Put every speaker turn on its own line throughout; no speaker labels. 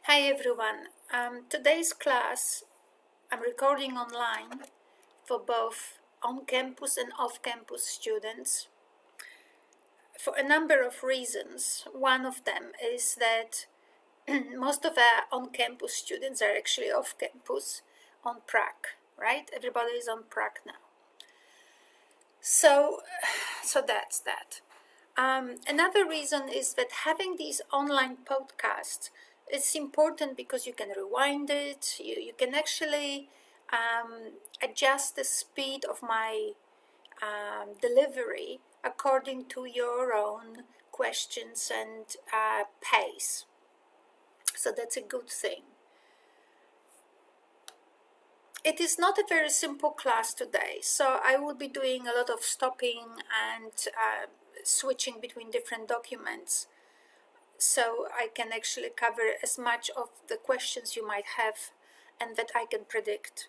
Hi everyone. Today's class I'm recording online for both on-campus and off-campus students for a number of reasons. One of them is that most of our on-campus students are actually off-campus on prac, right? Everybody is on prac now. So that's that. Another reason is that having these online podcasts is important because you can rewind it. You can actually adjust the speed of my delivery according to your own questions and pace. So that's a good thing. It is not a very simple class today, so I will be doing a lot of stopping and switching between different documents, so I can actually cover as much of the questions you might have and that I can predict.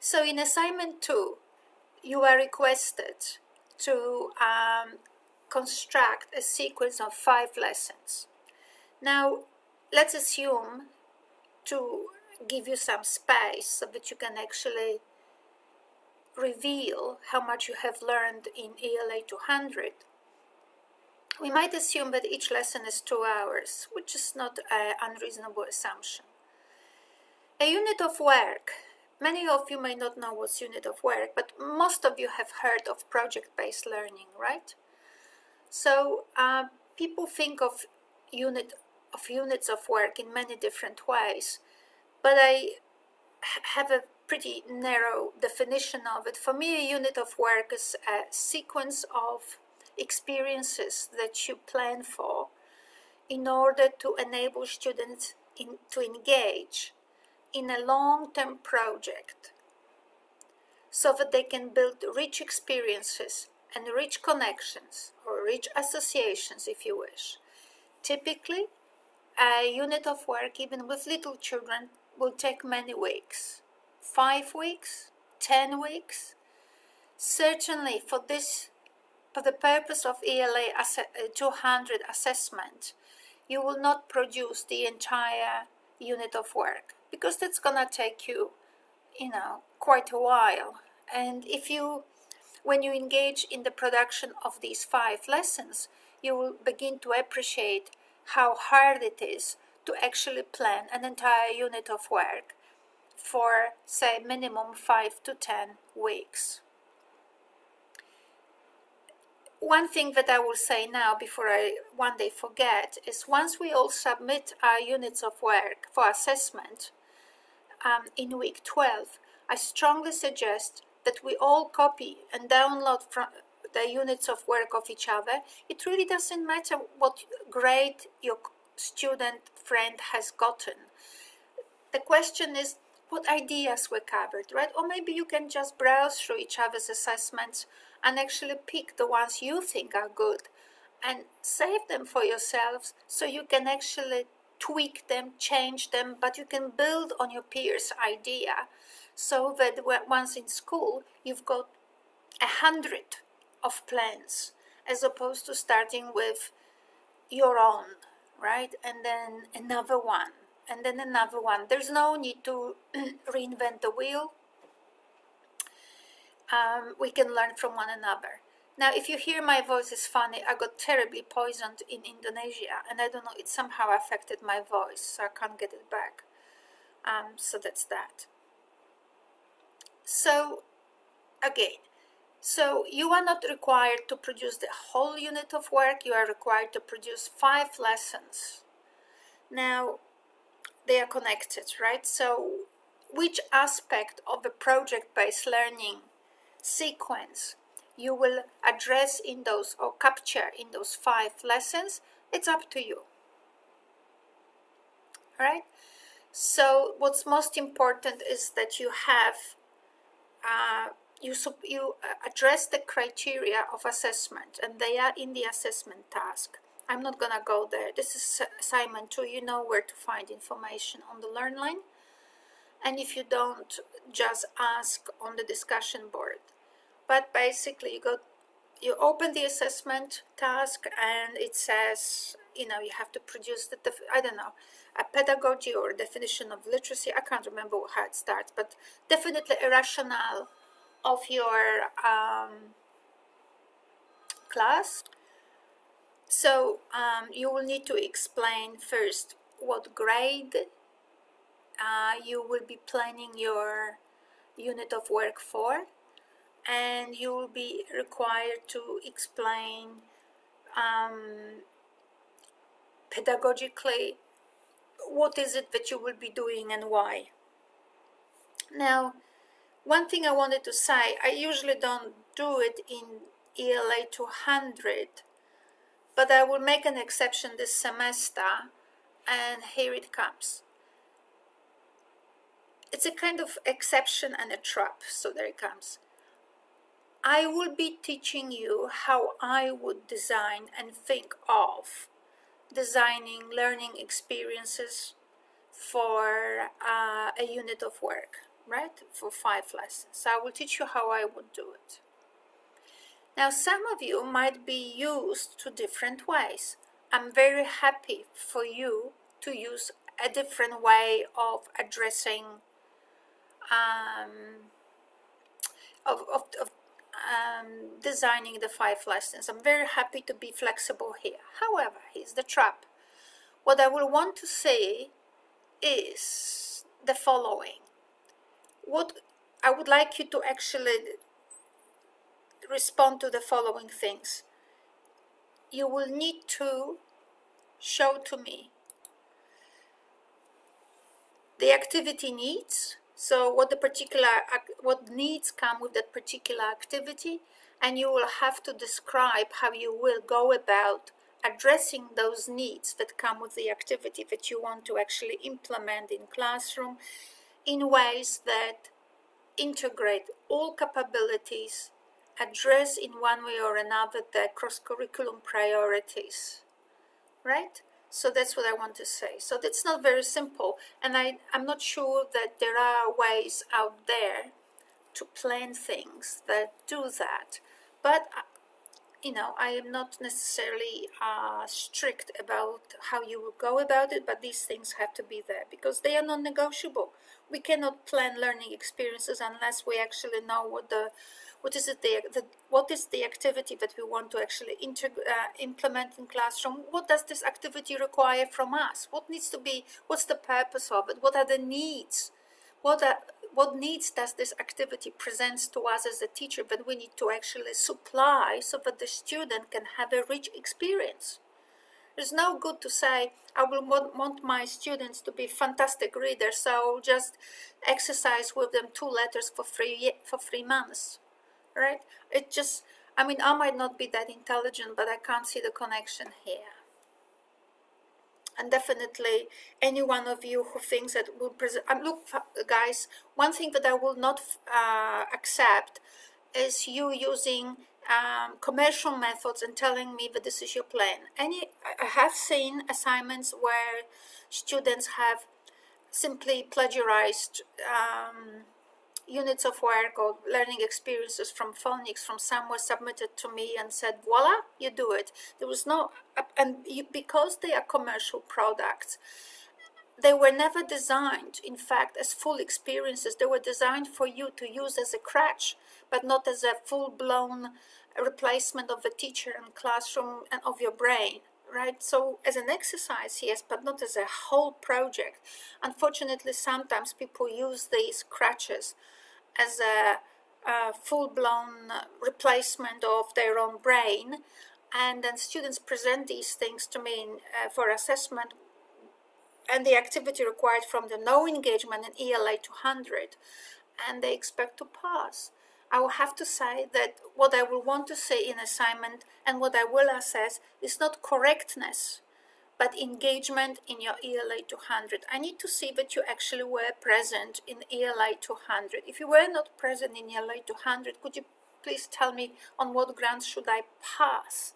So in assignment 2, you are requested to construct a sequence of 5 lessons. Now, let's assume, to give you some space so that you can actually reveal how much you have learned in ELA 200, we might assume that each lesson is 2 hours, which is not an unreasonable assumption. A unit of work. Many of you may not know what's unit of work, but most of you have heard of project-based learning, right? So people think of units of work in many different ways, but I have a pretty narrow definition of it. For me, a unit of work is a sequence of experiences that you plan for in order to enable students to engage in a long-term project so that they can build rich experiences and rich connections or rich associations, if you wish. Typically, a unit of work, even with little children, will take many weeks. 5 weeks, 10 weeks. Certainly for the purpose of ELA 200 assessment, you will not produce the entire unit of work because that's gonna take you, quite a while. And when you engage in the production of these 5 lessons, you will begin to appreciate how hard it is to actually plan an entire unit of work for, say, minimum 5 to 10 weeks. One thing that I will say now before I one day forget is once we all submit our units of work for assessment in week 12, I strongly suggest that we all copy and download from the units of work of each other. It really doesn't matter what grade your student friend has gotten. The question is what ideas were covered, right? Or maybe you can just browse through each other's assessments and actually pick the ones you think are good and save them for yourselves so you can actually tweak them, change them, but you can build on your peers' idea so that once in school you've got 100 of plans as opposed to starting with your own, right? And then another one, and then another one. There's no need to reinvent the wheel. We can learn from one another. Now, if you hear my voice is funny, I got terribly poisoned in Indonesia, and I don't know, it somehow affected my voice, so I can't get it back. So that's that. So, again, so you are not required to produce the whole unit of work. You are required to produce 5 lessons. Now, they are connected, right? So which aspect of the project-based learning sequence you will address in those or capture in those 5 lessons, it's up to you. All right? So what's most important is that you have you address the criteria of assessment, and they are in the assessment task. I'm not gonna go there. This is assignment 2. You know where to find information on the LearnLine, and if you don't, just ask on the discussion board. But basically, you got you open the assessment task and it says, you have to produce I don't know, a pedagogy or a definition of literacy. I can't remember how it starts, but definitely a rationale of your class. So you will need to explain first what grade you will be planning your unit of work for, and you will be required to explain pedagogically what is it that you will be doing and why. Now, one thing I wanted to say, I usually don't do it in ELA 200, but I will make an exception this semester, and here it comes. It's a kind of exception and a trap, so there it comes. I will be teaching you how I would design and think of designing learning experiences for a unit of work, right? For 5 lessons. So I will teach you how I would do it. Now, some of you might be used to different ways. I'm very happy for you to use a different way of addressing designing the 5 lessons. I'm very happy to be flexible here. However, here's the trap. What I will want to say is the following. What I would like you to actually respond to the following things. You will need to show to me the activity needs, so what needs come with that particular activity, and you will have to describe how you will go about addressing those needs that come with the activity that you want to actually implement in classroom in ways that integrate all capabilities, address in one way or another the cross-curriculum priorities, right? So that's what I want to say. So that's not very simple, and I'm not sure that there are ways out there to plan things that do that. But I am not necessarily strict about how you will go about it, but these things have to be there because they are non-negotiable. We cannot plan learning experiences unless we actually know what is the activity that we want to actually implement in classroom. What does this activity require from us? What's the purpose of it? What are the needs? What needs does this activity present to us as a teacher that we need to actually supply so that the student can have a rich experience? It's no good to say, I will want my students to be fantastic readers, so I'll just exercise with them 2 letters for 3 months, right? I might not be that intelligent, but I can't see the connection here. And definitely any one of you who thinks that will present, look guys, one thing that I will not accept is you using commercial methods and telling me that this is your plan. I have seen assignments where students have simply plagiarized units of work or learning experiences from phonics from somewhere, submitted to me and said, voila, you do it. There was no, because they are commercial products, they were never designed, in fact, as full experiences. They were designed for you to use as a crutch, but not as a full-blown replacement of the teacher and classroom and of your brain, right? So as an exercise, yes, but not as a whole project. Unfortunately, sometimes people use these crutches as a full-blown replacement of their own brain, and then students present these things to me for assessment, and the activity required from them no engagement in ELA 200, and they expect to pass. I will have to say that what I will want to say in assignment and what I will assess is not correctness, but engagement in your ELA 200. I need to see that you actually were present in ELA 200. If you were not present in ELA 200, could you please tell me on what grounds should I pass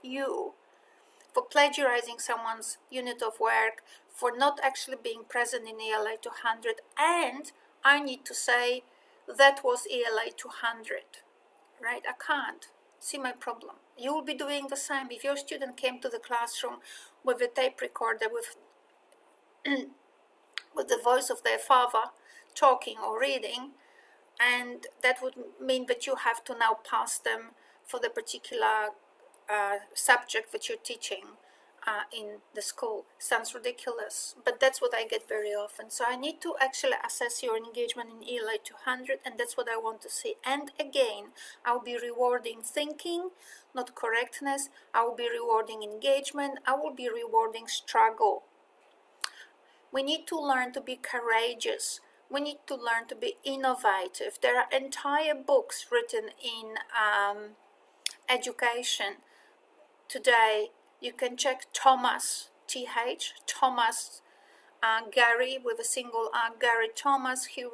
you for plagiarizing someone's unit of work, for not actually being present in ELA 200, and I need to say that was ELA 200, right? I can't. See my problem? You will be doing the same. If your student came to the classroom with a tape recorder with with the voice of their father talking or reading, and that would mean that you have to now pass them for the particular subject that you're teaching in the school. Sounds ridiculous, but that's what I get very often. So I need to actually assess your engagement in ELA 200, and that's what I want to see. And again, I'll be rewarding thinking, not correctness. I will be rewarding engagement. I will be rewarding struggle. We need to learn to be courageous. We need to learn to be innovative. There are entire books written in education today. You can check Thomas, T-H, Thomas Gary with a single R, Gary Thomas. He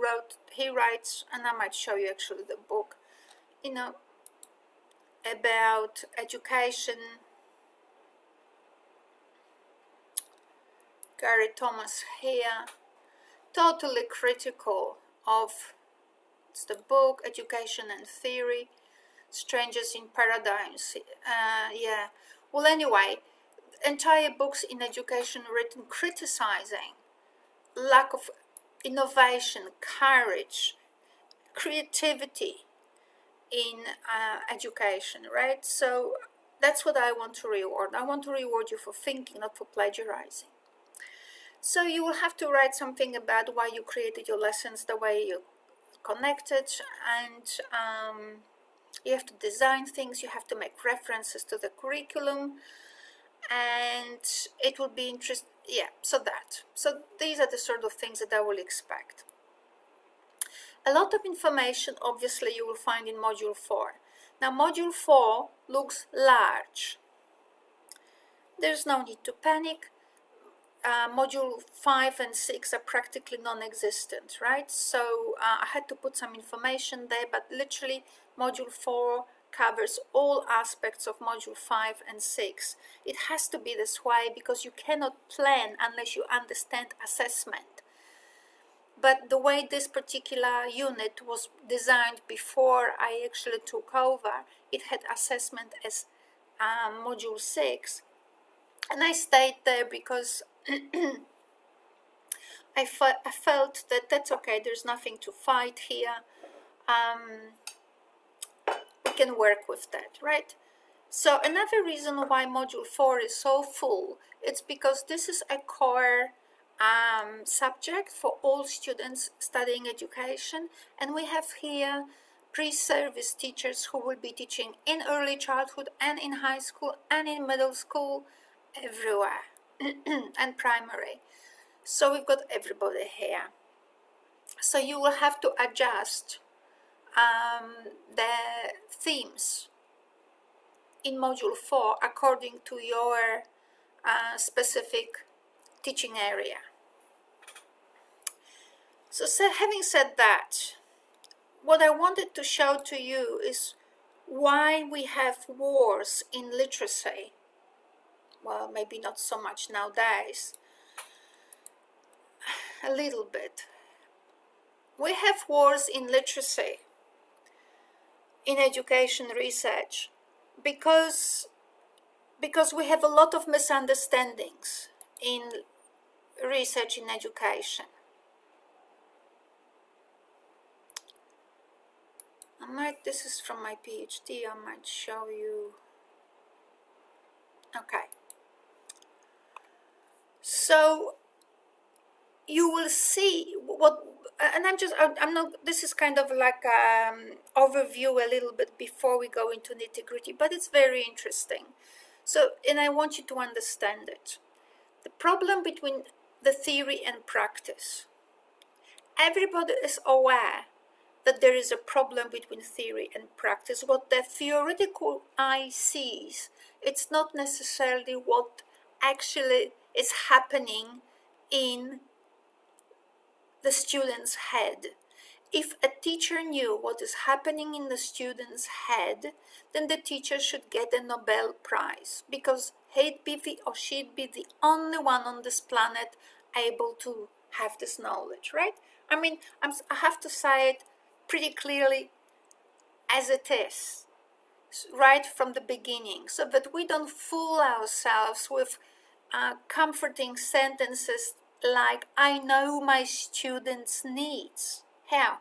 writes, and I might show you actually the book, about education. Gary Thomas here, totally critical of, it's the book, Education and Theory, Strangers in Paradigms. Yeah. Well, anyway, entire books in education written criticizing lack of innovation, courage, creativity in education, right? So that's what I want to reward. I want to reward you for thinking, not for plagiarizing. So you will have to write something about why you created your lessons the way you connected, and you have to design things, you have to make references to the curriculum, and it will be interesting. Yeah, so these are the sort of things that I will expect. A lot of information, obviously, you will find in Module 4. Now, Module 4 looks large. There's no need to panic. Module 5 and 6 are practically non-existent, right? So I had to put some information there, but literally Module 4 covers all aspects of Module 5 and 6. It has to be this way because you cannot plan unless you understand assessment. But the way this particular unit was designed before I actually took over, it had assessment as Module 6. And I stayed there because I felt that that's okay, there's nothing to fight here. We can work with that, right? So another reason why Module 4 is so full, it's because this is a core subject for all students studying education, and we have here pre-service teachers who will be teaching in early childhood and in high school and in middle school, everywhere, and primary. So we've got everybody here. So you will have to adjust the themes in Module 4 according to your specific teaching area. So having said that, what I wanted to show to you is why we have wars in literacy. Well, maybe not so much nowadays, a little bit. We have wars in literacy, in education research, because we have a lot of misunderstandings in research in education. This is from my PhD, I might show you. Okay. So you will see what, and I'm not, this is kind of like overview a little bit before we go into nitty-gritty, but it's very interesting. So, and I want you to understand it. The problem between the theory and practice. Everybody is aware that there is a problem between theory and practice. What the theoretical eye sees, it's not necessarily what actually is happening in the student's head. If a teacher knew what is happening in the student's head, then the teacher should get a Nobel Prize, because he'd be or she'd be the only one on this planet able to have this knowledge, right? I mean, I have to say it pretty clearly as it is. right from the beginning, so that we don't fool ourselves with comforting sentences like, I know my students' needs. How?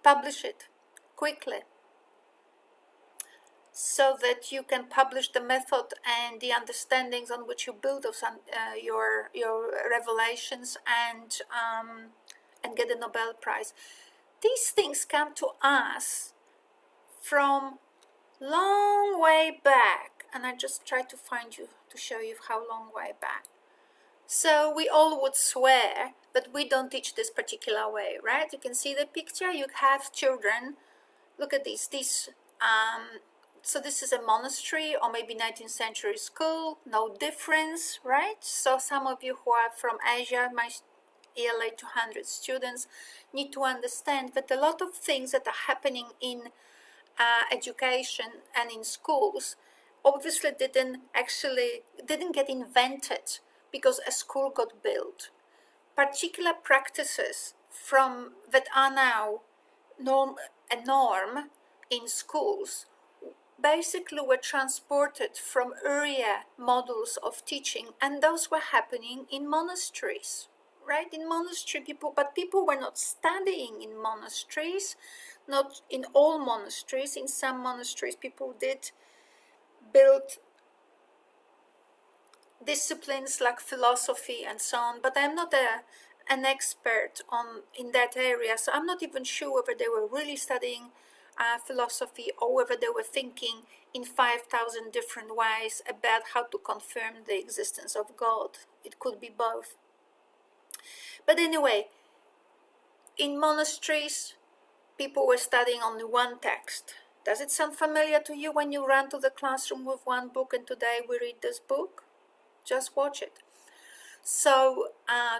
Publish it quickly, so that you can publish the method and the understandings on which you build your revelations and get a Nobel Prize. These things come to us from long way back, and I just try to find you to show you how long way back. So we all would swear that we don't teach this particular way, right? You can see the picture. You have children. Look at this. So this is a monastery or maybe 19th century school. No difference, right? So some of you who are from Asia, my ELA 200 students, need to understand that a lot of things that are happening in education and in schools obviously didn't get invented because a school got built. Particular practices that are now a norm in schools basically were transported from earlier models of teaching, and those were happening in monasteries, right? In monastery people were not studying in monasteries, not in all monasteries. In some monasteries people did build disciplines like philosophy and so on, but I'm not an expert in that area, so I'm not even sure whether they were really studying philosophy or whether they were thinking in 5,000 different ways about how to confirm the existence of God. It could be both. But anyway, in monasteries, people were studying only one text. Does it sound familiar to you when you ran to the classroom with one book and today we read this book? Just watch it. So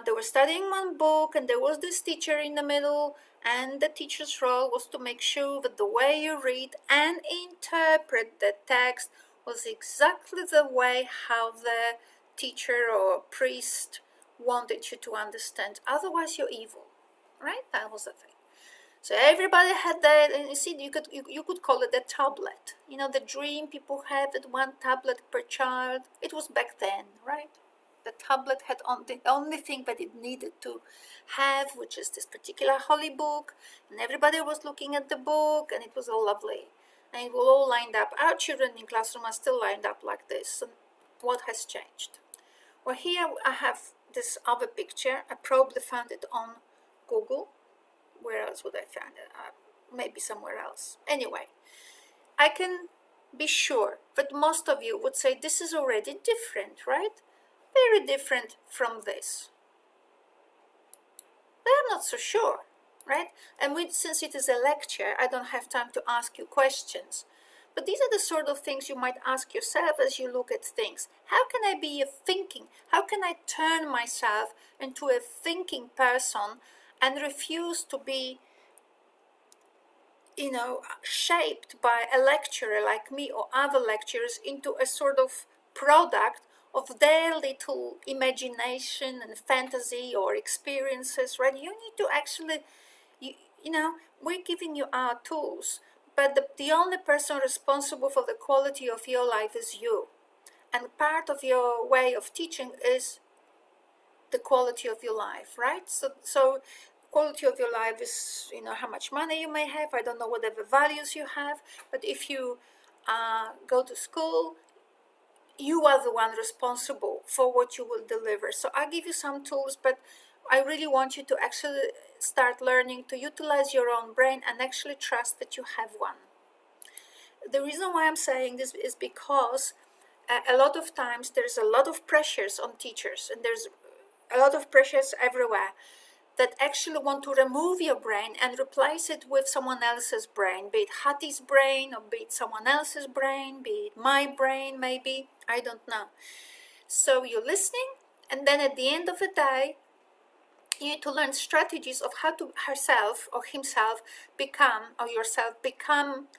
they were studying one book, and there was this teacher in the middle, and the teacher's role was to make sure that the way you read and interpret the text was exactly the way how the teacher or priest wanted you to understand. Otherwise you're evil, right? That was the thing. So everybody had that, and you see, you could call it a tablet. You know, the dream people had that one tablet per child. It was back then, right? The tablet had the only thing that it needed to have, which is this particular holy book, and everybody was looking at the book, and it was all lovely, and it was all lined up. Our children in classroom are still lined up like this. And what has changed? Well, here I have this other picture. I probably found it on Google. Where else would I find it? Maybe somewhere else. Anyway, I can be sure that most of you would say this is already different, right? Very different from this. But I'm not so sure, right? And since it is a lecture, I don't have time to ask you questions. But these are the sort of things you might ask yourself as you look at things. How can I be thinking? How can I turn myself into a thinking person and refuse to be, shaped by a lecturer like me or other lecturers into a sort of product of their little imagination and fantasy or experiences, right? You need to actually, we're giving you our tools, but the only person responsible for the quality of your life is you. And part of your way of teaching is the quality of your life, right? So quality of your life is, how much money you may have. I don't know whatever values you have, but if you go to school, you are the one responsible for what you will deliver. So I'll give you some tools, but I really want you to actually start learning to utilize your own brain and actually trust that you have one. The reason why I'm saying this is because a lot of times there's a lot of pressures on teachers, and there's a lot of pressures everywhere that actually want to remove your brain and replace it with someone else's brain, be it Hati's brain or be it someone else's brain, be it my brain maybe, I don't know. So you're listening, and then at the end of the day, you need to learn strategies of how to herself or himself become, or yourself become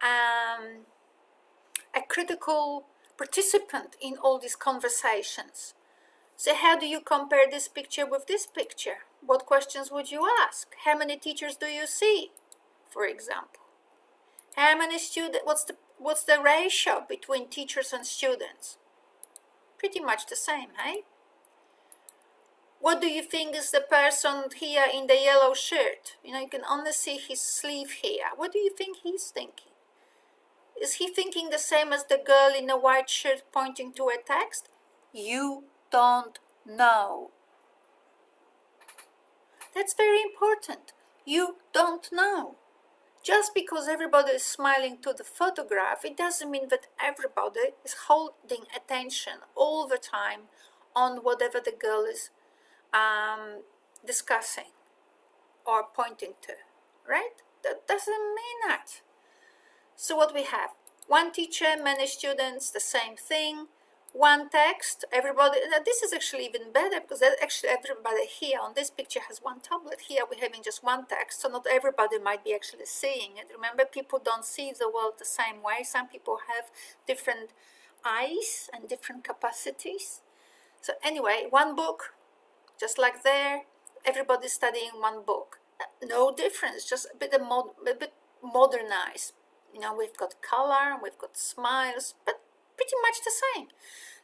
a critical participant in all these conversations. So how do you compare this picture with this picture? What questions would you ask? How many teachers do you see, for example? How many students, What's the ratio between teachers and students? Pretty much the same, hey? What do you think is the person here in the yellow shirt? You know, you can only see his sleeve here. What do you think he's thinking? Is he thinking the same as the girl in the white shirt pointing to a text? You don't know. That's very important. You don't know. Just because everybody is smiling to the photograph, it doesn't mean that everybody is holding attention all the time on whatever the girl is discussing or pointing to, right? That doesn't mean that. So what we have, one teacher, many students, the same thing, one text, everybody. Now this is actually even better because actually everybody here on this picture has one tablet. Here we're having just one text, so not everybody might be actually seeing it. Remember, people don't see the world the same way. Some people have different eyes and different capacities. So anyway, one book, just like there, everybody's studying one book. No difference, just a bit modernized. You know, we've got color, we've got smiles, but pretty much the same.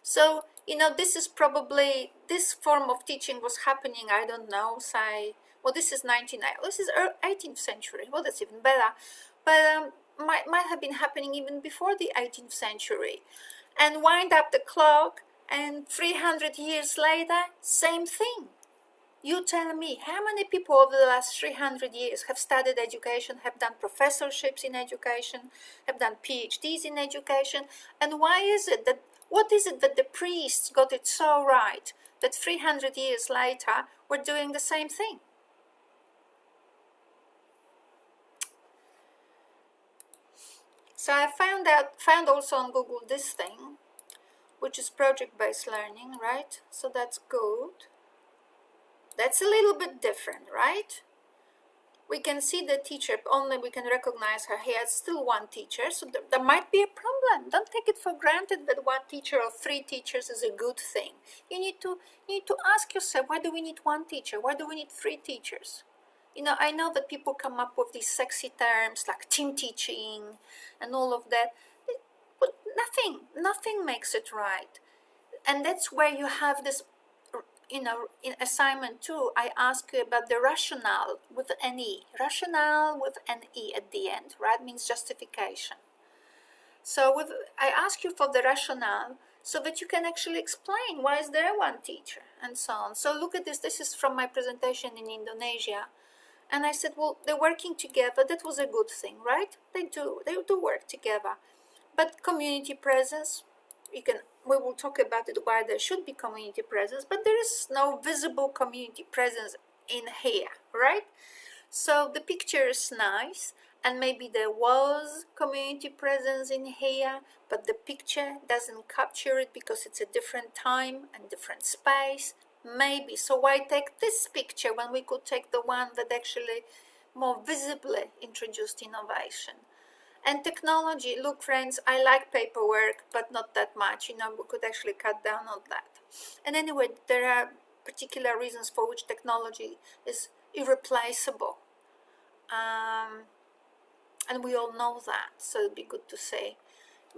So, you know, this is probably, this form of teaching was happening, I don't know, say, well, this is 18th century. Well, that's even better. But might have been happening even before the 18th century. And wind up the clock, and 300 years later, same thing. You tell me, how many people over the last 300 years have studied education, have done professorships in education, have done PhDs in education, and what is it that the priests got it so right that 300 years later we're doing the same thing? So I found also on Google this thing, which is project-based learning, right? So that's good. That's a little bit different, right? We can see the teacher, only we can recognize her here. It's still one teacher, so there might be a problem. Don't take it for granted that one teacher or three teachers is a good thing. You need to ask yourself, why do we need one teacher? Why do we need three teachers? You know, I know that people come up with these sexy terms like team teaching and all of that, but nothing makes it right. And that's where you have this. You know, in assignment 2, I ask you about the rationale with an E. Rationale with an E at the end, right? Means justification. So I ask you for the rationale so that you can actually explain why is there one teacher and so on. So look at this. This is from my presentation in Indonesia. And I said, well, they're working together. That was a good thing, right? They do work together. But community presence, we will talk about it, why there should be community presence, but there is no visible community presence in here, right? So the picture is nice, and maybe there was community presence in here, but the picture doesn't capture it because it's a different time and different space, maybe. So why take this picture when we could take the one that actually more visibly introduced innovation? And technology, look friends, I like paperwork, but not that much. You know, we could actually cut down on that. And anyway, there are particular reasons for which technology is irreplaceable. And we all know that, so it'd be good to say.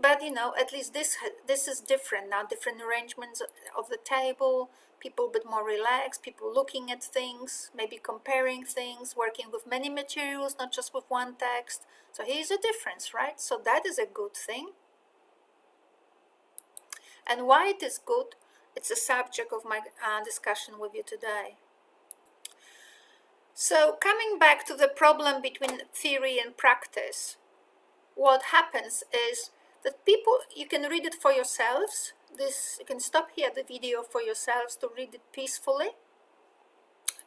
But, you know, at least this is different now, different arrangements of the table, people a bit more relaxed, people looking at things, maybe comparing things, working with many materials, not just with one text. So here's a difference, right? So that is a good thing. And why it is good, it's a subject of my discussion with you today. So coming back to the problem between theory and practice, what happens is that people, you can read it for yourselves. You can stop here the video for yourselves to read it peacefully.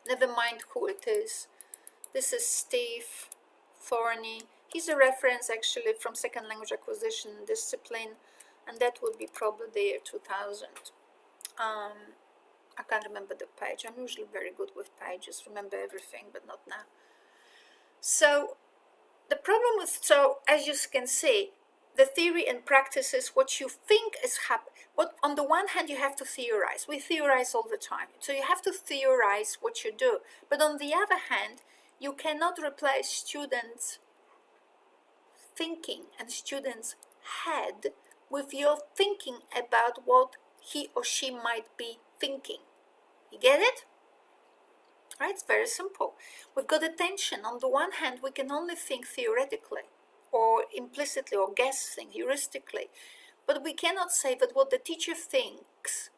Never mind who it is. This is Steve Thorney. He's a reference actually from second language acquisition discipline, and that would be probably the year 2000. I can't remember the page. I'm usually very good with pages, remember everything, but not now. So the problem with, so as you can see, the theory and practice is what you think is happening. What on the one hand you have to theorize. We theorize all the time. So you have to theorize what you do. But on the other hand, you cannot replace students' thinking and students' head with your thinking about what he or she might be thinking. You get it? Right? It's very simple. We've got attention. On the one hand, we can only think theoretically or implicitly or guessing heuristically, but we cannot say that what the teacher thinks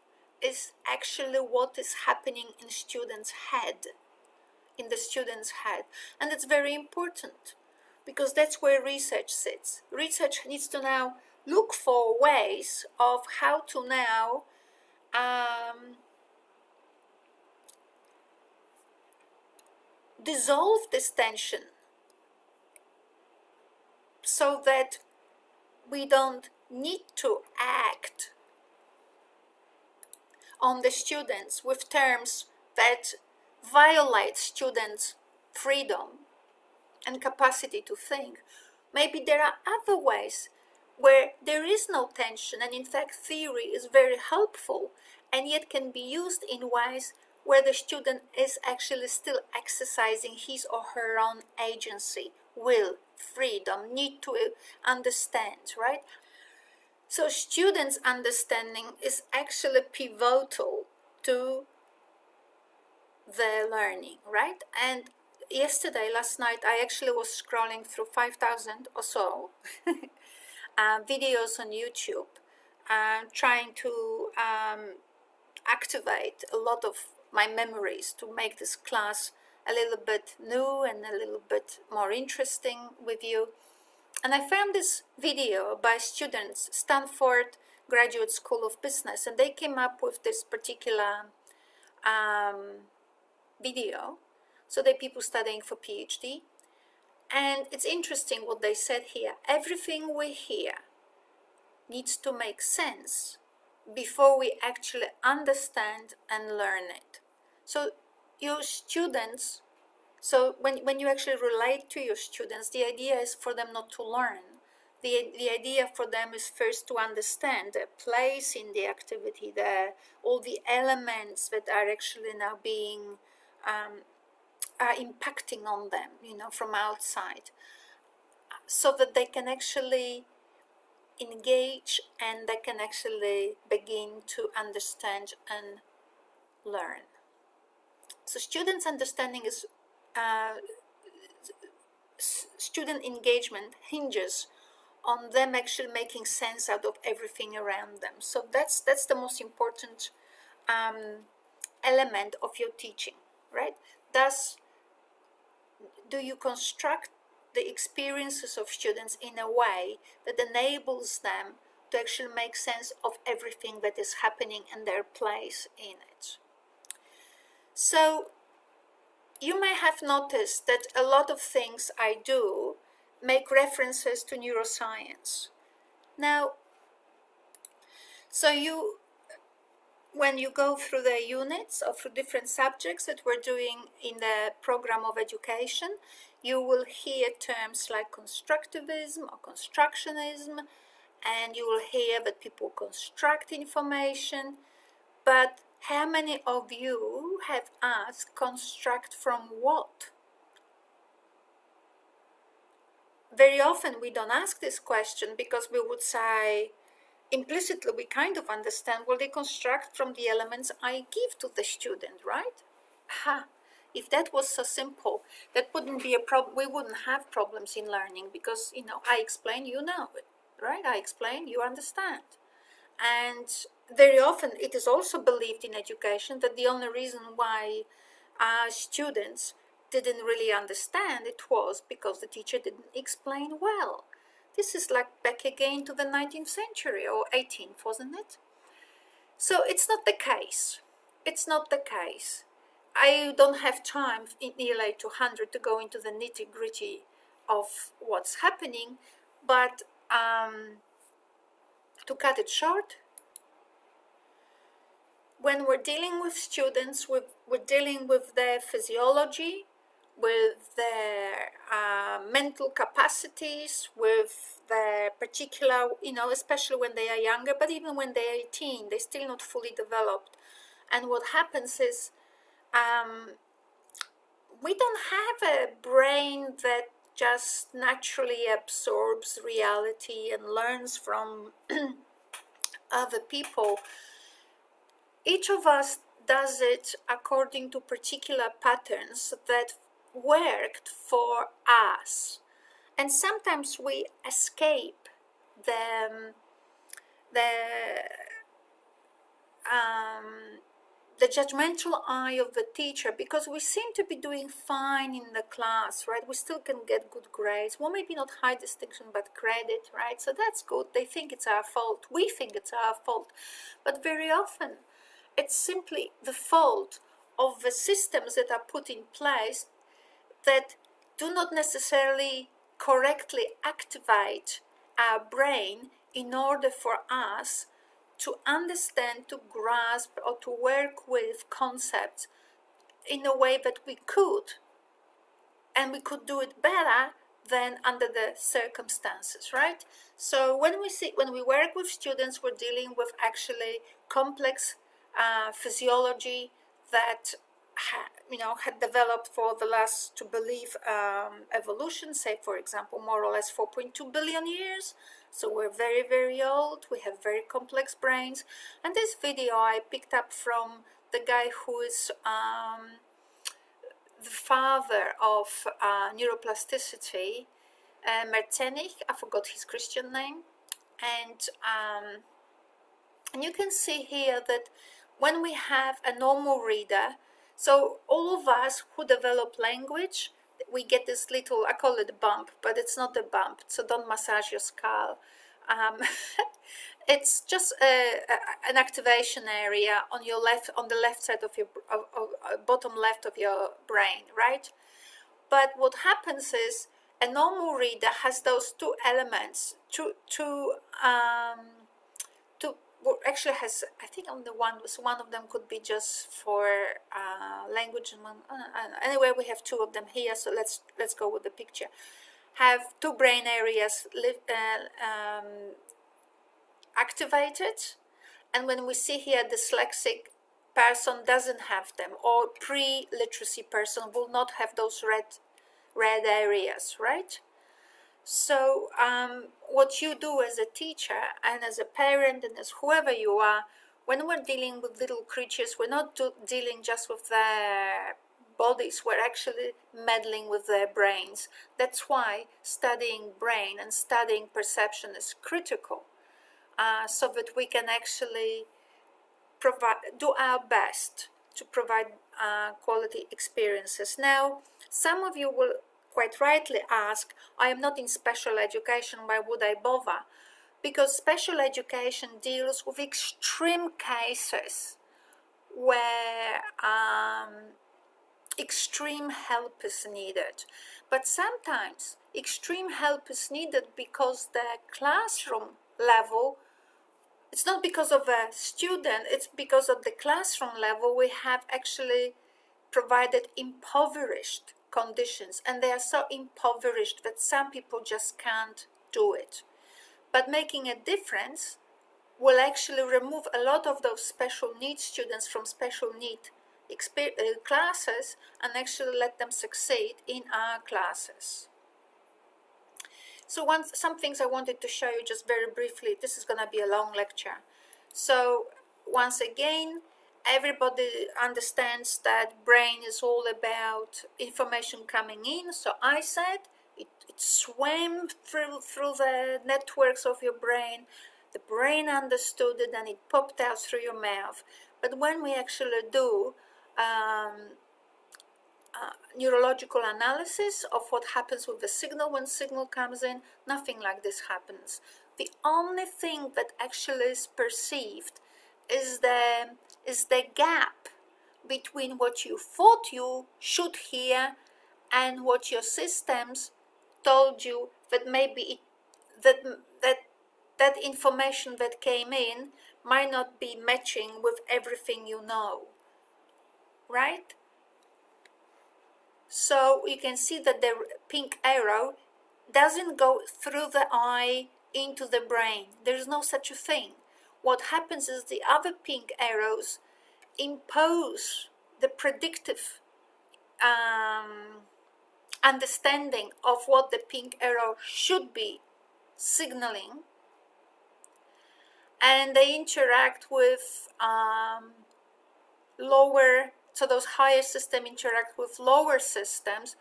is actually what is happening in the student's head. And it's very important because that's where research sits. Research needs to now look for ways of how to now dissolve this tension so that we don't need to act on the students with terms that violate students' freedom and capacity to think. Maybe there are other ways where there is no tension, and in fact theory is very helpful and yet can be used in ways where the student is actually still exercising his or her own agency, will, freedom, need to understand, right? So students' understanding is actually pivotal to their learning, right? And last night, I actually was scrolling through 5,000 or so videos on YouTube, trying to activate a lot of my memories to make this class a little bit new and a little bit more interesting with you. And I found this video by students, Stanford Graduate School of Business, and they came up with this particular video. So they're people studying for PhD. And it's interesting what they said here. Everything we hear needs to make sense before we actually understand and learn it. So your students, so when you actually relate to your students, the idea is for them not to learn. The idea for them is first to understand their place in the activity, all the elements that are actually now being are impacting on them, from outside, so that they can actually engage and they can actually begin to understand and learn. So students' understanding is student engagement hinges on them actually making sense out of everything around them. So that's the most important element of your teaching, right? Thus, do you construct the experiences of students in a way that enables them to actually make sense of everything that is happening and their place in it? So you may have noticed that a lot of things I do make references to neuroscience. Now, so when you go through the units or through different subjects that we're doing in the program of education, you will hear terms like constructivism or constructionism, and you will hear that people construct information. But how many of you have asked construct from what? Very often we don't ask this question because we would say, implicitly we kind of understand, well, they construct from the elements I give to the student, right? If that was so simple, that wouldn't be a problem. We wouldn't have problems in learning because, I explain, you know it, right? I explain, you understand. And very often it is also believed in education that the only reason why students didn't really understand it was because the teacher didn't explain well. This is like back again to the 19th century or 18th, wasn't it? So it's not the case. It's not the case. I don't have time in ELA 200 to go into the nitty-gritty of what's happening, but to cut it short, when we're dealing with students, we're dealing with their physiology, with their mental capacities, with their particular, especially when they are younger, but even when they are 18, they're still not fully developed. And what happens is we don't have a brain that just naturally absorbs reality and learns from other people. Each of us does it according to particular patterns that worked for us. And sometimes we escape the the judgmental eye of the teacher, because we seem to be doing fine in the class, right? We still can get good grades. Well, maybe not high distinction, but credit, right? So that's good. They think it's our fault. We think it's our fault. But very often, it's simply the fault of the systems that are put in place that do not necessarily correctly activate our brain in order for us to understand, to grasp, or to work with concepts in a way that we could. And we could do it better than under the circumstances, right? So when we work with students, we're dealing with actually complex physiology that had developed for the last, to believe, evolution, say for example, more or less 4.2 billion years. So we're very, very old. We have very complex brains. And this video I picked up from the guy who is the father of neuroplasticity, Merzenich. I forgot his Christian name. And you can see here that when we have a normal reader, so all of us who develop language, we get this little, I call it a bump, but it's not a bump, so don't massage your skull. It's just an activation area on your left, on the left side of your bottom left of your brain, right? But what happens is a normal reader has those two elements, well, actually has, I think only one of them could be just for language, and one, anyway, we have two of them here, so let's go with the picture. Have two brain areas activated, and when we see here dyslexic person doesn't have them, or pre-literacy person will not have those red areas, right? So what you do as a teacher and as a parent and as whoever you are, when we're dealing with little creatures, we're not dealing just with their bodies, we're actually meddling with their brains. That's why studying brain and studying perception is critical, so that we can actually do our best to provide quality experiences. Now, some of you will quite rightly ask, I am not in special education, why would I bother? Because special education deals with extreme cases where extreme help is needed. But sometimes extreme help is needed because the classroom level, it's not because of a student, it's because of the classroom level we have actually provided impoverished conditions, and they are so impoverished that some people just can't do it. But making a difference will actually remove a lot of those special needs students from special need classes and actually let them succeed in our classes. So some things I wanted to show you just very briefly. This is going to be a long lecture. So once again, everybody understands that brain is all about information coming in. So I said it swam through the networks of your brain. The brain understood it and it popped out through your mouth. But when we actually do neurological analysis of what happens with the signal when signal comes in, nothing like this happens. The only thing that actually is perceived is the gap between what you thought you should hear and what your systems told you that maybe that information that came in might not be matching with everything you know, right? So you can see that the pink arrow doesn't go through the eye into the brain. There's no such a thing. What happens is the other pink arrows impose the predictive understanding of what the pink arrow should be signaling, and they interact with lower, so those higher systems interact with lower systems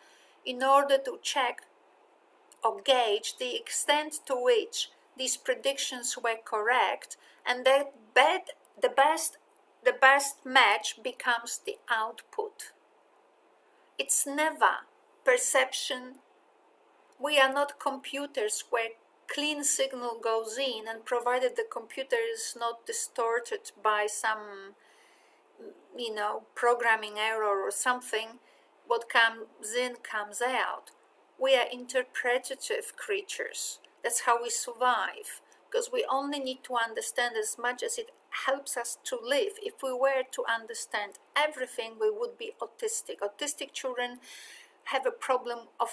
in order to check or gauge the extent to which these predictions were correct, and that the best match becomes the output. It's never perception. We are not computers where clean signal goes in, and provided the computer is not distorted by some programming error or something, what comes in comes out. We are interpretative creatures. That's how we survive, because we only need to understand as much as it helps us to live. If we were to understand everything, we would be autistic. Autistic children have a problem of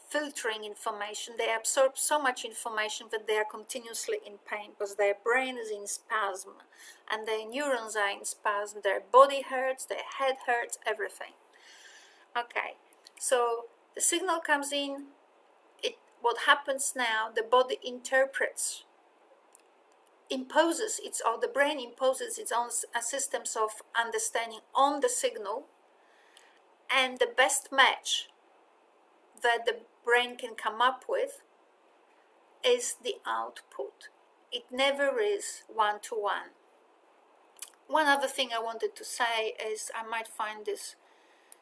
filtering information. They absorb so much information that they are continuously in pain because their brain is in spasm and their neurons are in spasm. Their body hurts, their head hurts, everything. Okay, so the signal comes in. What happens now, the body imposes the brain imposes its own systems of understanding on the signal, and the best match that the brain can come up with is the output. It never is one-to-one. One other thing I wanted to say is, I might find this.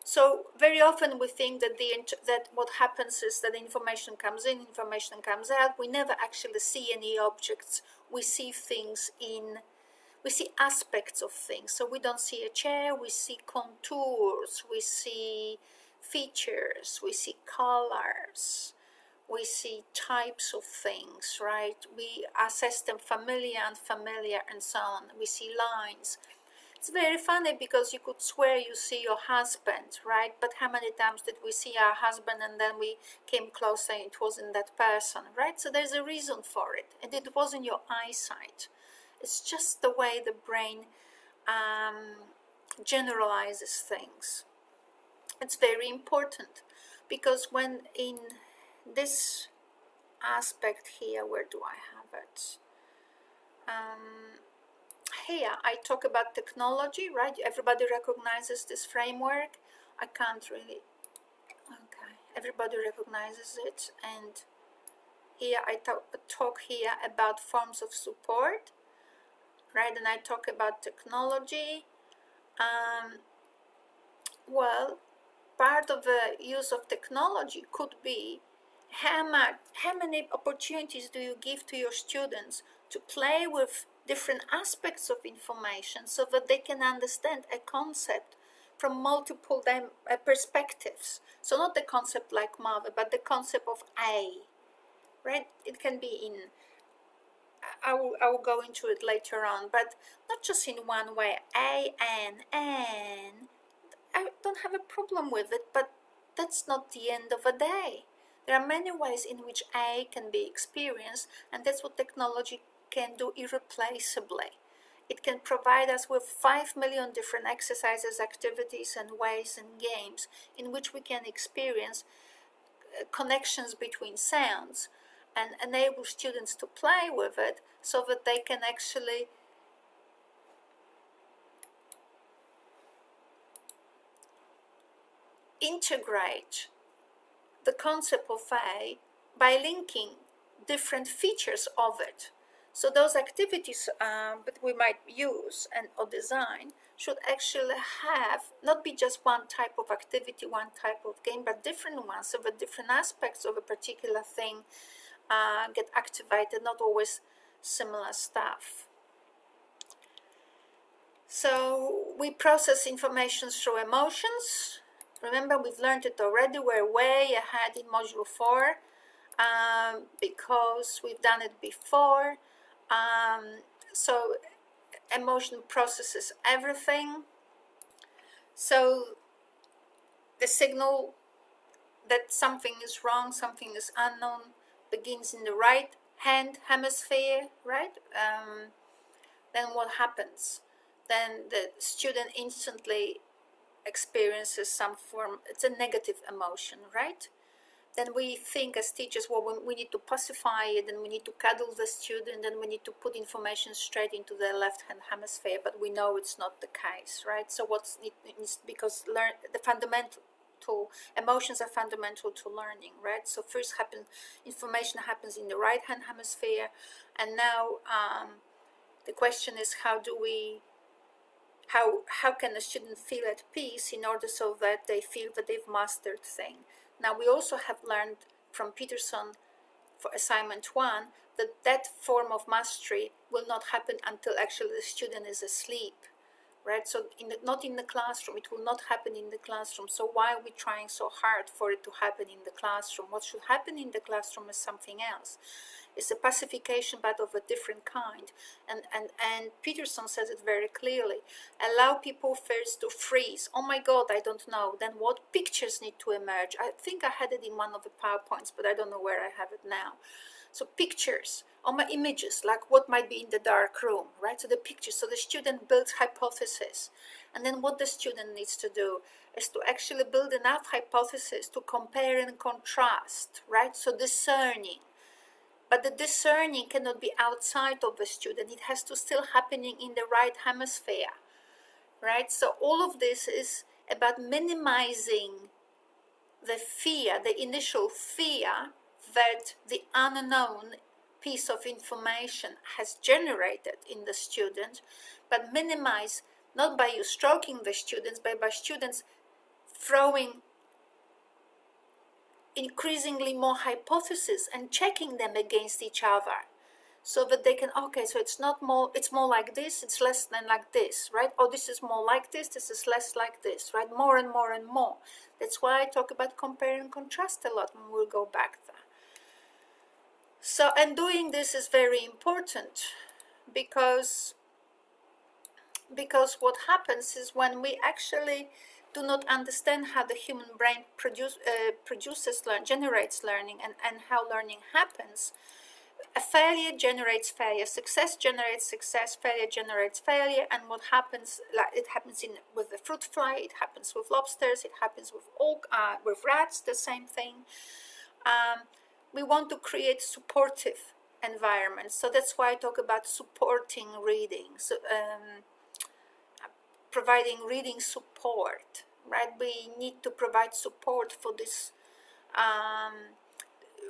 So very often we think that that what happens is that information comes in, information comes out. We never actually see any objects. We see things we see aspects of things. So we don't see a chair, we see contours, we see features, we see colors, we see types of things, right? We assess them familiar, unfamiliar, and so on. We see lines. It's very funny because you could swear you see your husband, right? But how many times did we see our husband and then we came closer and it wasn't that person, right? So there's a reason for it, and it wasn't your eyesight. It's just the way the brain generalizes things. It's very important because when in this aspect here, where do I have it? Here I talk about technology, right? Everybody recognizes this framework. I can't really, okay, everybody recognizes it. And here I talk here about forms of support, right? And I talk about technology. Well, part of the use of technology could be how many opportunities do you give to your students to play with different aspects of information so that they can understand a concept from multiple perspectives. So not the concept like mother, but the concept of A, right? It can be in, I will go into it later on, but not just in one way. A, and I don't have a problem with it, but that's not the end of a day. There are many ways in which A can be experienced, and that's what technology can do irreplaceably. It can provide us with 5 million different exercises, activities, and ways and games in which we can experience connections between sounds and enable students to play with it so that they can actually integrate the concept of A by linking different features of it. So those activities that we might use or design should actually have, not be just one type of activity, one type of game, but different ones, so that different aspects of a particular thing get activated, not always similar stuff. So we process information through emotions. Remember, we've learned it already. We're way ahead in Module 4 because we've done it before. So emotion processes everything. So the signal that something is wrong, something is unknown, begins in the right hand hemisphere, right? Then what happens? Then the student instantly experiences some form, it's a negative emotion, right? then we think as teachers, well, we need to pacify it, and we need to cuddle the student, and we need to put information straight into the left-hand hemisphere, but we know it's not the case, right? So what's it is, because the fundamental emotions are fundamental to learning, right? So first information happens in the right-hand hemisphere, and now the question is, how can a student feel at peace in order so that they feel that they've mastered thing. Now we also have learned from Peterson for assignment 1 that form of mastery will not happen until actually the student is asleep, right? So not in the classroom, it will not happen in the classroom. So why are we trying so hard for it to happen in the classroom? What should happen in the classroom is something else. It's a pacification, but of a different kind. And Peterson says it very clearly. Allow people first to freeze. Oh my God, I don't know. Then what pictures need to emerge? I think I had it in one of the PowerPoints, but I don't know where I have it now. So pictures, or my images, like what might be in the dark room, right? So the pictures, so the student builds hypothesis. And then what the student needs to do is to actually build enough hypothesis to compare and contrast, right? So discerning. But the discerning cannot be outside of the student. It has to still happening in the right hemisphere, right? So all of this is about minimizing the fear, the initial fear that the unknown piece of information has generated in the student, but minimize not by you stroking the students, but by students throwing increasingly more hypotheses and checking them against each other, so that they can, okay, so it's more like this, it's less than like this, right? Oh, this is more like this is less like this, right? More and more and more. That's why I talk about compare and contrast a lot, and we'll go back there. So, and doing this is very important, because what happens is when we actually do not understand how the human brain generates learning, and how learning happens, a failure generates failure, success generates success, failure generates failure. And what happens, like it happens with the fruit fly, it happens with lobsters, it happens with rats, the same thing. We want to create supportive environments, so that's why I talk about supporting reading. So providing reading support, right? We need to provide support for this,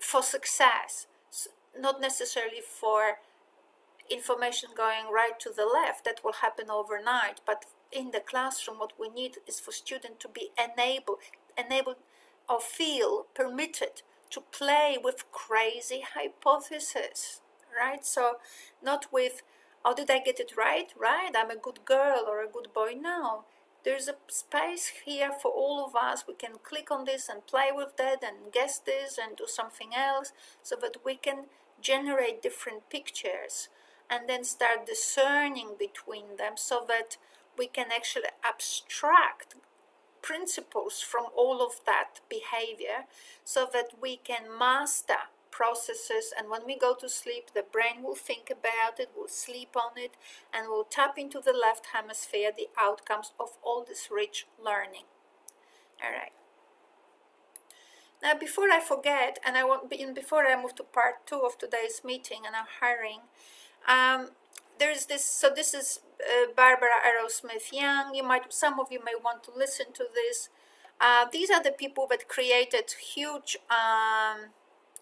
for success, not necessarily for information going right to the left. That will happen overnight, but in the classroom what we need is for students to be enabled or feel permitted to play with crazy hypotheses, right? So not with, oh, did I get it right, I'm a good girl or a good boy. No, there's a space here for all of us. We can click on this and play with that and guess this and do something else, so that we can generate different pictures and then start discerning between them, so that we can actually abstract principles from all of that behavior, so that we can master processes. And when we go to sleep, the brain will think about it, will sleep on it, and will tap into the left hemisphere the outcomes of all this rich learning. All right. Now, before I forget, and before I move to part 2 of today's meeting and our hiring, there's this. So this is Barbara Arrowsmith Young. Some of you may want to listen to this. These are the people that created huge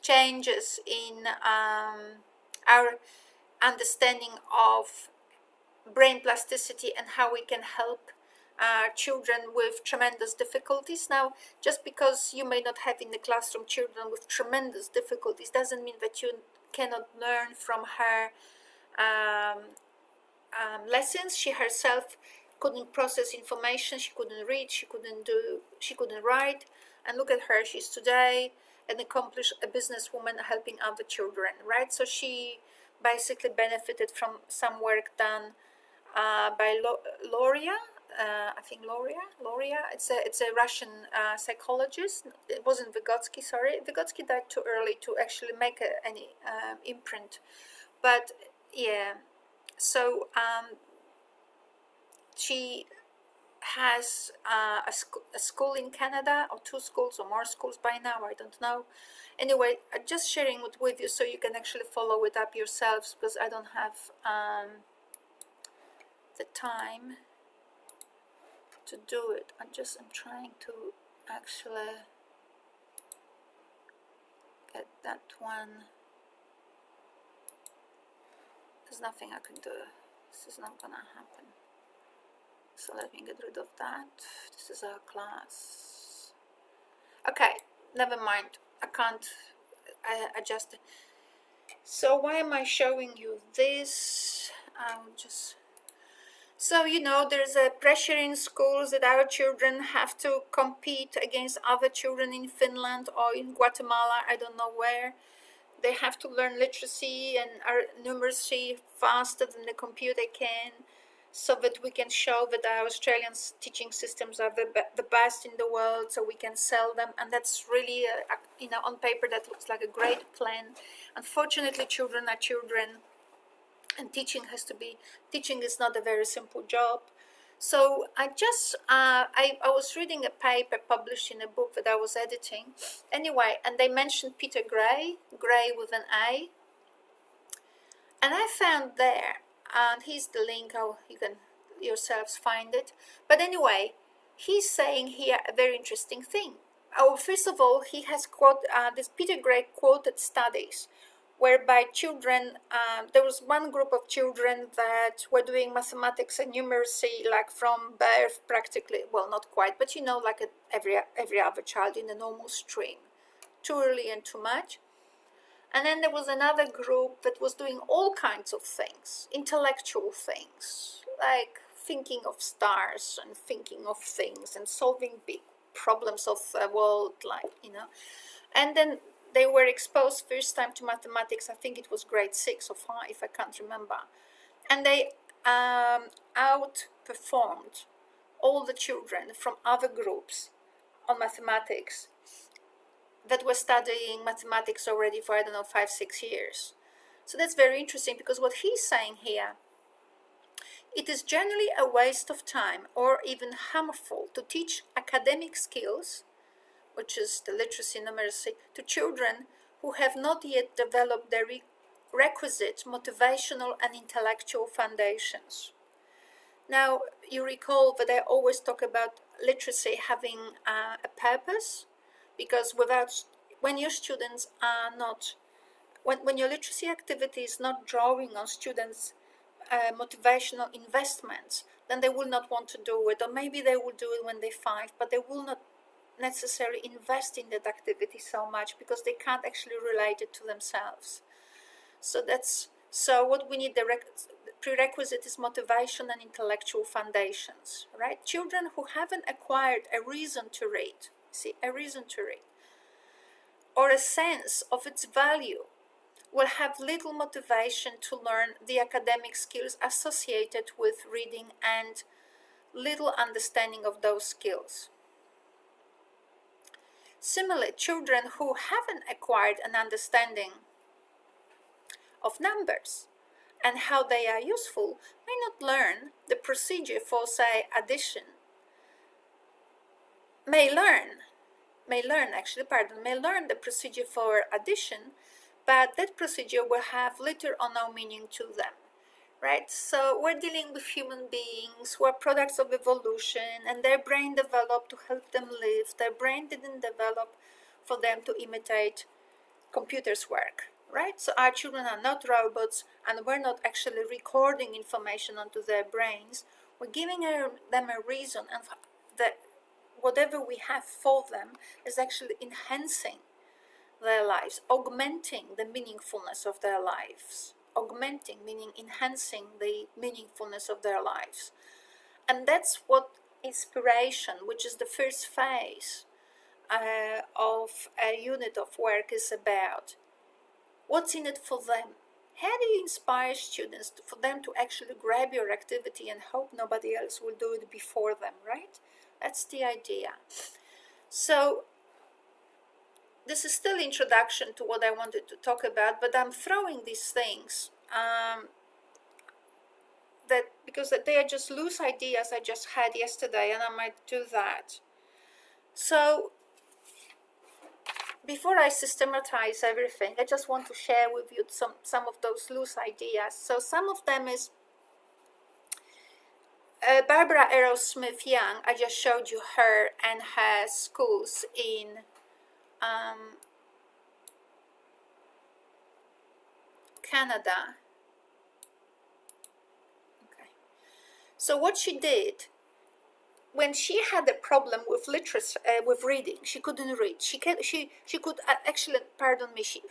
changes in our understanding of brain plasticity and how we can help children with tremendous difficulties. Now, just because you may not have in the classroom children with tremendous difficulties doesn't mean that you cannot learn from her lessons. She herself couldn't process information, she couldn't read, she couldn't write, and look at her, she's today an accomplished businesswoman helping other children, right? So she basically benefited from some work done by Loria. I think Loria. It's a Russian psychologist. It wasn't Vygotsky. Sorry, Vygotsky died too early to actually make any imprint. But yeah, so she has a school in Canada, or 2 schools or more schools by now, I don't know. Anyway, I'm just sharing it with you so you can actually follow it up yourselves, because I don't have the time to do it. I'm trying to actually get that one. There's nothing I can do. This is not gonna happen. So let me get rid of that. This is our class. Okay, never mind. I can't adjust it. So why am I showing you this? So, you know, there's a pressure in schools that our children have to compete against other children in Finland or in Guatemala, I don't know where. They have to learn literacy and numeracy faster than the computer can, so that we can show that our Australian teaching systems are the best in the world, so we can sell them. And that's really, you know, on paper that looks like a great plan. Unfortunately, children are children, and teaching is not a very simple job. So I was reading a paper published in a book that I was editing. Anyway, and they mentioned Peter Gray with an A. And I found there, and here's the link, you can yourselves find it. But anyway, he's saying here a very interesting thing. First of all, he has this Peter Gray quoted studies whereby children, there was one group of children that were doing mathematics and numeracy like from birth practically, well, not quite, but you know, like every other child in a normal stream, too early and too much. And then there was another group that was doing all kinds of things, intellectual things, like thinking of stars and thinking of things and solving big problems of the world, like, you know. And then they were exposed first time to mathematics, I think it was grade 6 or 5, I can't remember. And they outperformed all the children from other groups on mathematics that were studying mathematics already for, I don't know, 5-6 years. So that's very interesting, because what he's saying here, it is generally a waste of time or even harmful to teach academic skills, which is the literacy numeracy, to children who have not yet developed their requisite motivational and intellectual foundations. Now, you recall that I always talk about literacy having a purpose, because when your students are not, when your literacy activity is not drawing on students' motivational investments, then they will not want to do it, or maybe they will do it when they're 5, but they will not necessarily invest in that activity so much because they can't actually relate it to themselves. So what we need, the prerequisite is motivation and intellectual foundations, right? Children who haven't acquired a reason to read, or a sense of its value, will have little motivation to learn the academic skills associated with reading and little understanding of those skills. Similarly, children who haven't acquired an understanding of numbers and how they are useful may not learn the procedure for, say, addition. May learn the procedure for addition, but that procedure will have little or no meaning to them, right? So we're dealing with human beings who are products of evolution, and their brain developed to help them live. Their brain didn't develop for them to imitate computers' work, right? So our children are not robots, and we're not actually recording information onto their brains. We're giving them a reason, and that whatever we have for them is actually enhancing their lives, augmenting the meaningfulness of their lives. Augmenting, meaning enhancing the meaningfulness of their lives. And that's what inspiration, which is the first phase of a unit of work, is about. What's in it for them? How do you inspire students for them to actually grab your activity and hope nobody else will do it before them, right? That's the idea. So this is still introduction to what I wanted to talk about, but I'm throwing these things that because they are just loose ideas I just had yesterday, and I might do that. So before I systematize everything, I just want to share with you some of those loose ideas. So some of them is Barbara Arrowsmith Young. I just showed you her and her schools in Canada. Okay. So what she did, when she had a problem with literacy, with reading, she couldn't read. She could actually, pardon me. She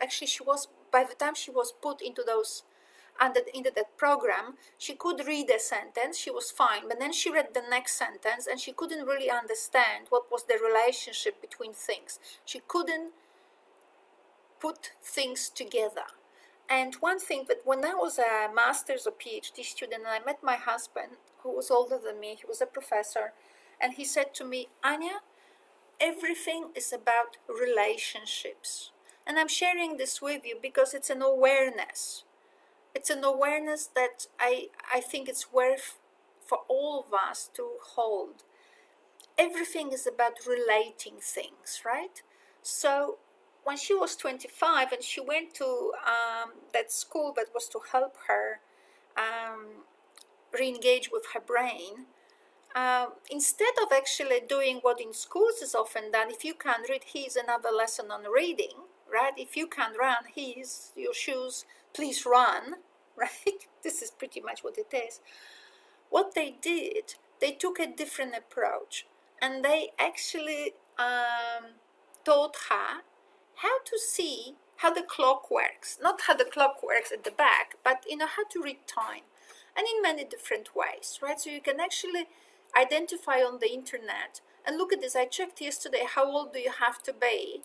was, by the time she was put into that program, she could read a sentence. She was fine, but then she read the next sentence, and she couldn't really understand what was the relationship between things. She couldn't put things together. And one thing that when I was a master's or PhD student, and I met my husband, who was older than me, he was a professor, and he said to me, Ania, everything is about relationships. And I'm sharing this with you because it's an awareness. It's an awareness that I think it's worth for all of us to hold. Everything is about relating things, right? So when she was 25 and she went to that school that was to help her re-engage with her brain, instead of actually doing what in schools is often done, if you can't read, here's another lesson on reading, right? If you can't run, here's your shoes, please run, right? This is pretty much what it is. What they did, they took a different approach, and they actually taught her how to see how the clock works. Not how the clock works at the back, but how to read time, and in many different ways, right? So you can actually identify on the internet, and look at this. I checked yesterday, how old do you have to be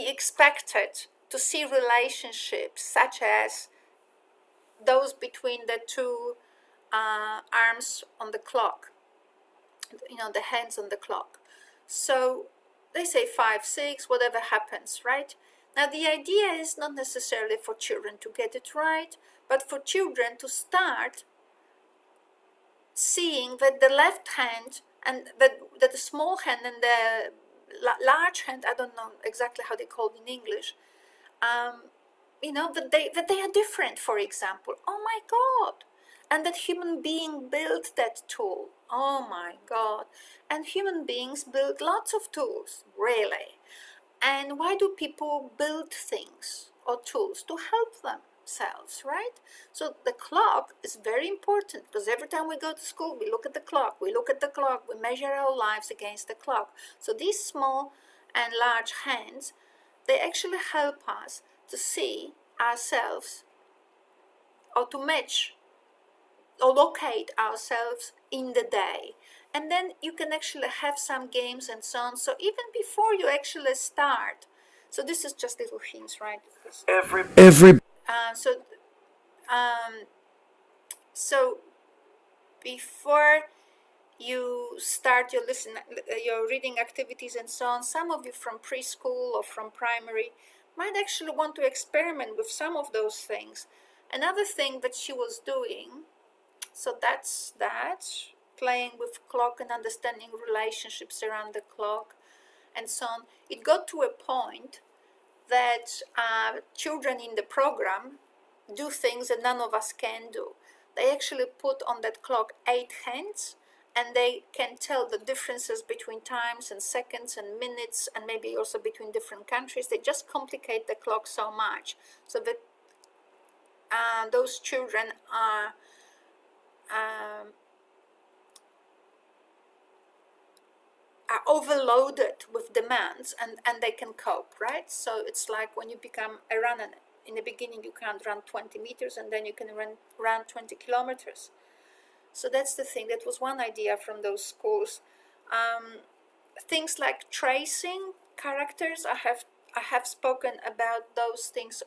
expected to see relationships such as those between the two arms on the clock, the hands on the clock. So they say 5, 6, whatever happens, right? Now the idea is not necessarily for children to get it right, but for children to start seeing that the left hand and that the small hand and the large hand, I don't know exactly how they call it in English, that they are different, for example. Oh my God. And that human being built that tool. Oh my God. And human beings build lots of tools, really. And why do people build things or tools? To help themselves, right? So the clock is very important, because every time we go to school, we look at the clock, we measure our lives against the clock. So these small and large hands, they actually help us to see ourselves, or to match or locate ourselves in the day. And then you can actually have some games and so on. So even before you actually start, so this is just little hints, right? So before you start your reading activities and so on, some of you from preschool or from primary might actually want to experiment with some of those things. Another thing that she was doing, so that's that, playing with clock and understanding relationships around the clock and so on. It got to a point that children in the program do things that none of us can do. They actually put on that clock 8 hands, and they can tell the differences between times and seconds and minutes, and maybe also between different countries. They just complicate the clock so much, so that those children are overloaded with demands, and they can cope, right? So it's like when you become a runner. In the beginning, you can't run 20 meters, and then you can run 20 kilometers. So that's the thing. That was one idea from those schools. Things like tracing characters. I have spoken about those things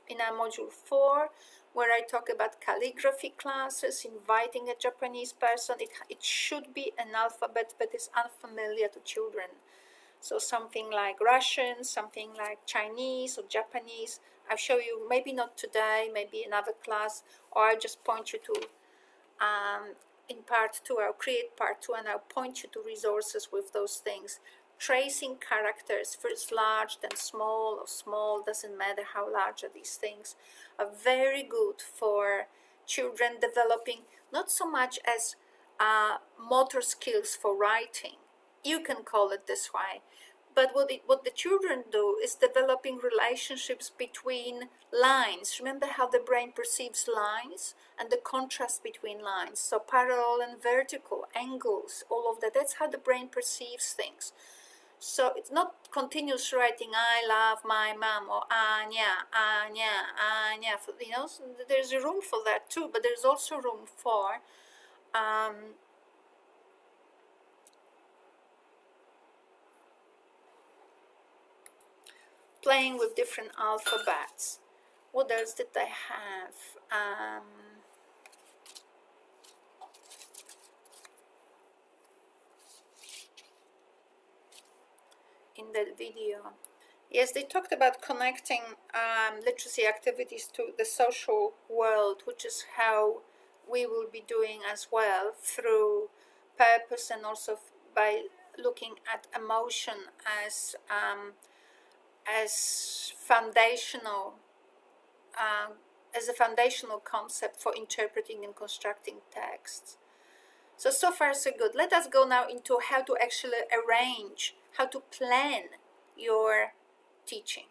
in our module 4, where I talk about calligraphy classes, inviting a Japanese person. It should be an alphabet that is unfamiliar to children. So something like Russian, something like Chinese or Japanese. I'll show you, maybe not today, maybe another class, or I'll just point you to in part 2, I'll create part 2 and I'll point you to resources with those things. Tracing characters, first large, then small, or small, doesn't matter how large are these things, are very good for children developing not so much as motor skills for writing. You can call it this way. But what the children do is developing relationships between lines. Remember how the brain perceives lines and the contrast between lines. So parallel and vertical, angles, all of that. That's how the brain perceives things. So it's not continuous writing, I love my mom, or Ania, Ania, Ania. You know, so there's room for that too, but there's also room for playing with different alphabets. What else did I have? In that video, yes, they talked about connecting literacy activities to the social world, which is how we will be doing as well, through purpose and also by looking at emotion as foundational, as a foundational concept for interpreting and constructing texts. So far so good. Let us go now into how to actually arrange, how to plan your teaching.